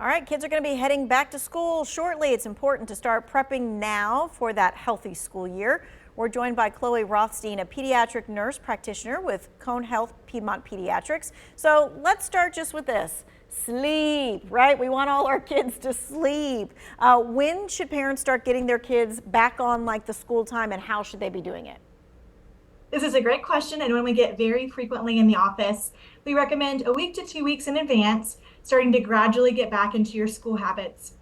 All right, kids are going to be heading back to school shortly. It's important to start prepping now for that healthy school year. We're joined by Chloe Rothstein, a pediatric nurse practitioner with Cone Health Piedmont Pediatrics. So let's start just with this. Sleep, right? We want all our kids to sleep. When should parents start getting their kids back on like the school time, and how should they be doing it? This is a great question, and one we get very frequently in the office. We recommend a week to 2 weeks in advance, starting to gradually get back into your school habits.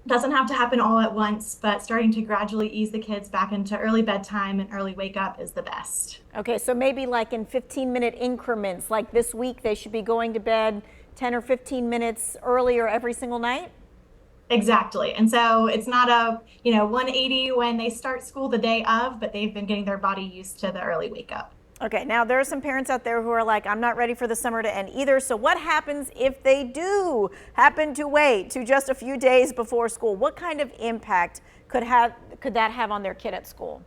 Doesn't have to happen all at once, but starting to gradually ease the kids back into early bedtime and early wake up is the best. Okay, so maybe like in 15-minute increments, like this week they should be going to bed 10 or 15 minutes earlier every single night? Exactly. And so it's not a, 180 when they start school the day of, but they've been getting their body used to the early wake up. Okay, now there are some parents out there who are like, I'm not ready for the summer to end either. So what happens if they do happen to wait to just a few days before school? What kind of impact could that have on their kid at school?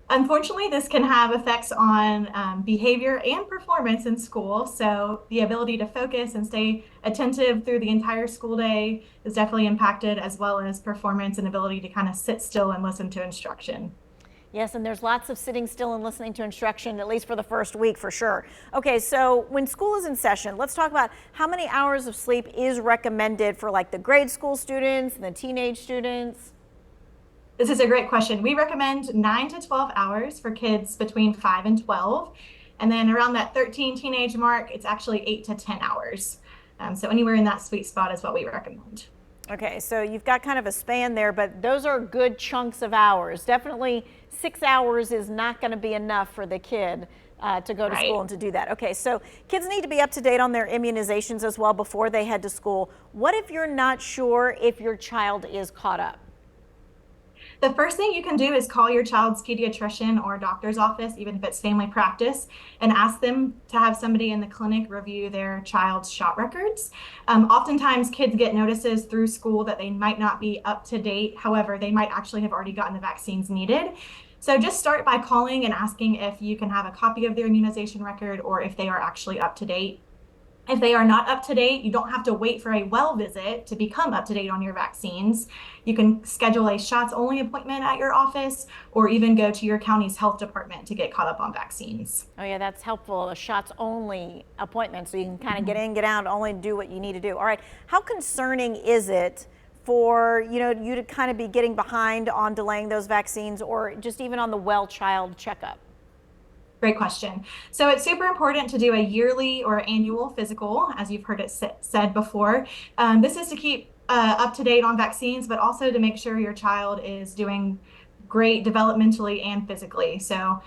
Unfortunately, this can have effects on behavior and performance in school. So the ability to focus and stay attentive through the entire school day is definitely impacted, as well as performance and ability to kind of sit still and listen to instruction. Yes, and there's lots of sitting still and listening to instruction, at least for the first week for sure. Okay, so when school is in session, let's talk about how many hours of sleep is recommended for like the grade school students and the teenage students. This is a great question. We recommend 9 to 12 hours for kids between 5 and 12. And then around that 13 teenage mark, it's actually 8 to 10 hours. So anywhere in that sweet spot is what we recommend. Okay, so you've got kind of a span there, but those are good chunks of hours. Definitely 6 hours is not going to be enough for the kid to go to school and to do that. Okay, so kids need to be up to date on their immunizations as well before they head to school. What if you're not sure if your child is caught up? The first thing you can do is call your child's pediatrician or doctor's office, even if it's family practice, and ask them to have somebody in the clinic review their child's shot records. Oftentimes, kids get notices through school that they might not be up to date. However, they might actually have already gotten the vaccines needed. So just start by calling and asking if you can have a copy of their immunization record or if they are actually up to date. If they are not up to date, you don't have to wait for a well visit to become up to date on your vaccines. You can schedule a shots only appointment at your office or even go to your county's health department to get caught up on vaccines. Oh yeah, that's helpful, a shots only appointment so you can kind of get in, get out, only do what you need to do. All right, how concerning is it for you to kind of be getting behind on delaying those vaccines or just even on the well child checkup? Great question. So it's super important to do a yearly or annual physical, as you've heard it said before. This is to keep up to date on vaccines, but also to make sure your child is doing great developmentally and physically. So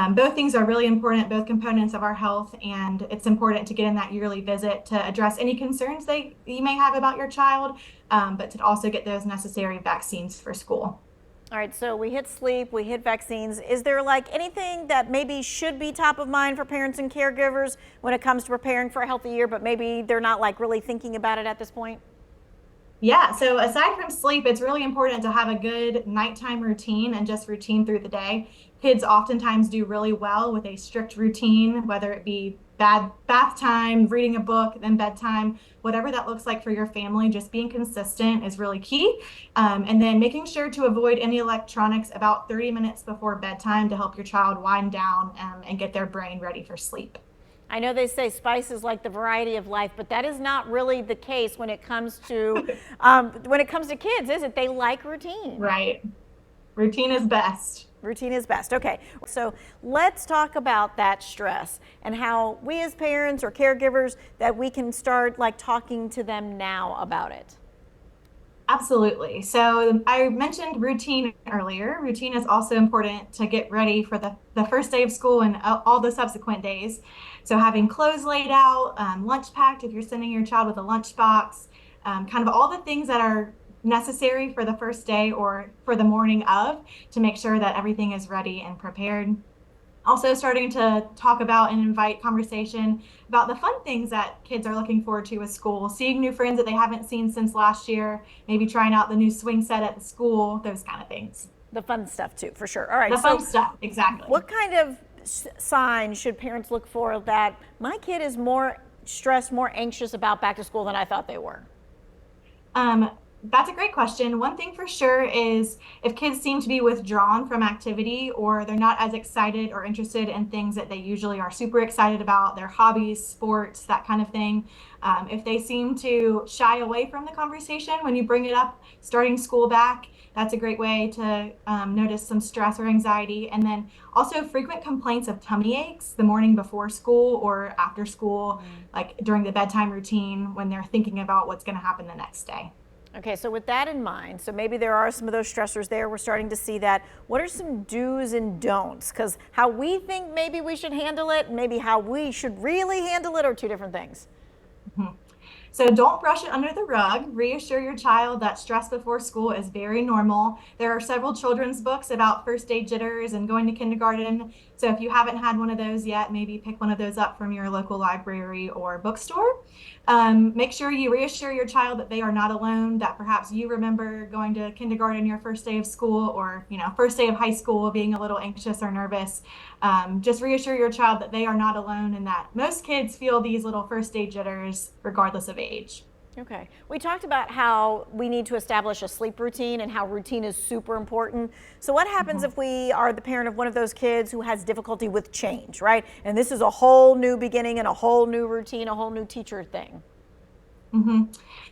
both things are really important, both components of our health, and it's important to get in that yearly visit to address any concerns you may have about your child, but to also get those necessary vaccines for school. All right, so we hit sleep, we hit vaccines. Is there like anything that maybe should be top of mind for parents and caregivers when it comes to preparing for a healthy year, but maybe they're not like really thinking about it at this point? Yeah, so aside from sleep, it's really important to have a good nighttime routine and just routine through the day. Kids oftentimes do really well with a strict routine, whether it be bath time, reading a book, then bedtime, whatever that looks like for your family. Just being consistent is really key. And then making sure to avoid any electronics about 30 minutes before bedtime to help your child wind down and get their brain ready for sleep. I know they say spice is like the variety of life, but that is not really the case when it comes to kids, is it? They like routine. Right. Routine is best. Routine is best. Okay, so let's talk about that stress and how we as parents or caregivers that we can start like talking to them now about it. Absolutely. So I mentioned routine earlier. Routine is also important to get ready for the first day of school and all the subsequent days. So having clothes laid out, lunch packed if you're sending your child with a lunch box, kind of all the things that are necessary for the first day or for the morning of to make sure that everything is ready and prepared. Also starting to talk about and invite conversation about the fun things that kids are looking forward to with school, seeing new friends that they haven't seen since last year, maybe trying out the new swing set at the school, those kind of things. The fun stuff too, for sure. All right. The fun stuff, exactly. What kind of signs should parents look for that my kid is more stressed, more anxious about back to school than I thought they were? That's a great question. One thing for sure is if kids seem to be withdrawn from activity or they're not as excited or interested in things that they usually are super excited about, their hobbies, sports, that kind of thing. If they seem to shy away from the conversation when you bring it up, starting school back, that's a great way to notice some stress or anxiety. And then also frequent complaints of tummy aches the morning before school or after school, like during the bedtime routine when they're thinking about what's going to happen the next day. Okay, so with that in mind, so maybe there are some of those stressors there. We're starting to see that. What are some do's and don'ts? Because how we think maybe we should handle it, and maybe how we should really handle it are two different things. Mhm. So don't brush it under the rug. Reassure your child that stress before school is very normal. There are several children's books about first day jitters and going to kindergarten. So if you haven't had one of those yet, maybe pick one of those up from your local library or bookstore. Make sure you reassure your child that they are not alone, that perhaps you remember going to kindergarten your first day of school or, first day of high school, being a little anxious or nervous. Just reassure your child that they are not alone and that most kids feel these little first day jitters regardless of age. Okay. We talked about how we need to establish a sleep routine and how routine is super important. So what happens if we are the parent of one of those kids who has difficulty with change, right? And this is a whole new beginning and a whole new routine, a whole new teacher thing.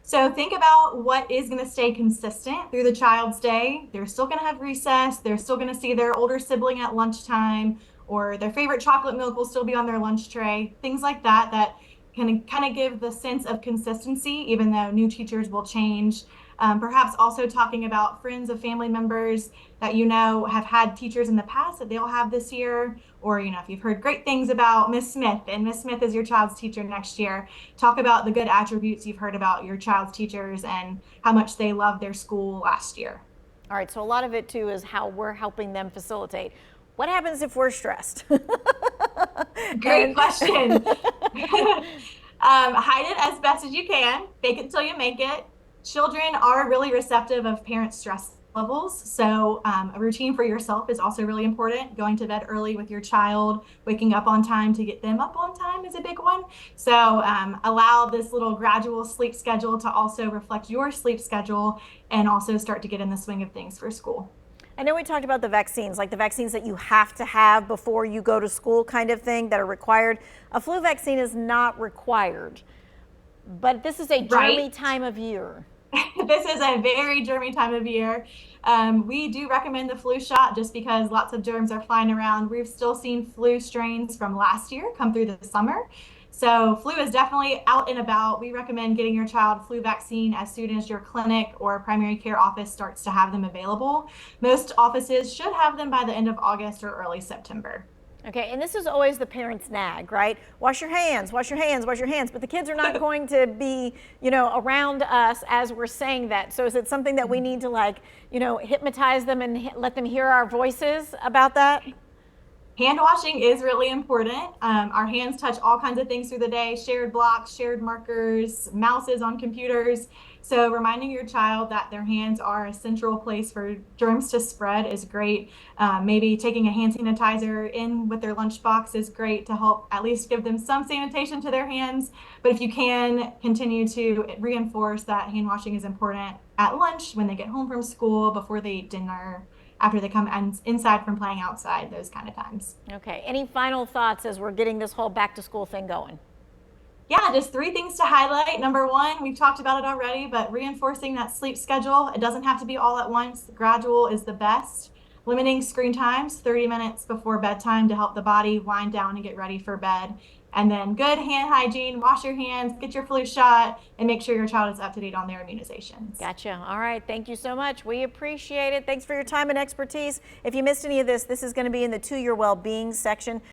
So think about what is going to stay consistent through the child's day. They're still going to have recess. They're still going to see their older sibling at lunchtime, or their favorite chocolate milk will still be on their lunch tray. Things like that that can kind of give the sense of consistency, even though new teachers will change. Perhaps also talking about friends of family members that have had teachers in the past that they'll have this year, or if you've heard great things about Miss Smith and Miss Smith is your child's teacher next year, talk about the good attributes you've heard about your child's teachers and how much they loved their school last year. All right, so a lot of it too is how we're helping them facilitate. What happens if we're stressed? Great question. Hide it as best as you can. Fake it till you make it. Children are really receptive of parents' stress levels. So a routine for yourself is also really important. Going to bed early with your child, waking up on time to get them up on time is a big one. So allow this little gradual sleep schedule to also reflect your sleep schedule and also start to get in the swing of things for school. I know we talked about the vaccines, like the vaccines that you have to have before you go to school kind of thing that are required. A flu vaccine is not required, but this is a germy time of year. This is a very germy time of year. We do recommend the flu shot just because lots of germs are flying around. We've still seen flu strains from last year come through the summer. So flu is definitely out and about. We recommend getting your child flu vaccine as soon as your clinic or primary care office starts to have them available. Most offices should have them by the end of August or early September. Okay, and this is always the parents' nag, right? Wash your hands, wash your hands, wash your hands. But the kids are not going to be, around us as we're saying that. So is it something that we need to hypnotize them and let them hear our voices about that? Hand washing is really important. Our hands touch all kinds of things through the day, shared blocks, shared markers, mouses on computers. So reminding your child that their hands are a central place for germs to spread is great. Maybe taking a hand sanitizer in with their lunchbox is great to help at least give them some sanitation to their hands. But if you can, continue to reinforce that hand washing is important at lunch, when they get home from school, before they eat dinner, after they come inside from playing outside, those kind of times. Okay, any final thoughts as we're getting this whole back to school thing going? Yeah, just 3 things to highlight. Number 1, we've talked about it already, but reinforcing that sleep schedule. It doesn't have to be all at once. Gradual is the best. Limiting screen times, 30 minutes before bedtime to help the body wind down and get ready for bed. And then good hand hygiene, wash your hands, get your flu shot, and make sure your child is up to date on their immunizations. Gotcha. All right. Thank you so much. We appreciate it. Thanks for your time and expertise. If you missed any of this, this is going to be in the To Your Well-Being section.